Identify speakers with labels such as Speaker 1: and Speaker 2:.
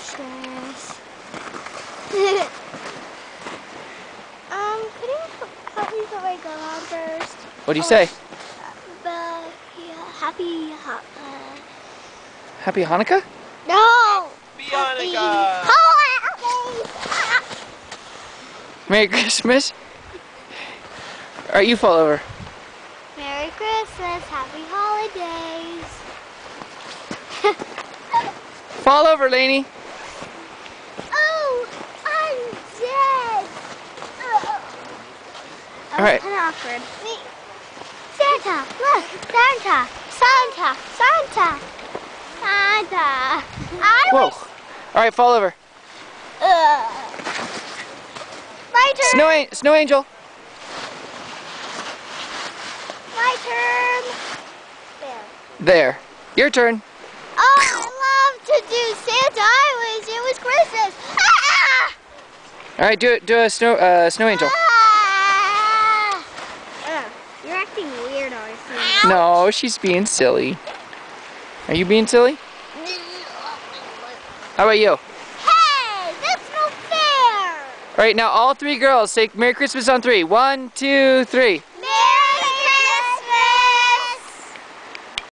Speaker 1: Christmas. Could you help me put my glove on first?
Speaker 2: What do you say? Happy Hanukkah?
Speaker 1: No!
Speaker 3: Happy Hanukkah!
Speaker 1: Holidays!
Speaker 2: Merry Christmas. Alright, you fall over.
Speaker 1: Merry Christmas, happy holidays.
Speaker 2: Fall over, Lainey.
Speaker 1: Oh, I'm dead.
Speaker 2: All right.
Speaker 1: Kind of awkward. Wait. Santa, look, Santa, Santa, Santa, Santa.
Speaker 2: Whoa. Alright, fall over.
Speaker 1: My turn.
Speaker 2: Snow Angel.
Speaker 1: My turn.
Speaker 2: There. Your turn.
Speaker 1: Oh, I love to do Santa. It was Christmas. Ah!
Speaker 2: Alright, do a snow angel.
Speaker 1: Ah! You're acting weird, honestly.
Speaker 2: No, she's being silly. Are you being silly? How about you?
Speaker 1: Hey, that's no fair.
Speaker 2: Alright, now all three girls say Merry Christmas on 3. 1, 2, 3.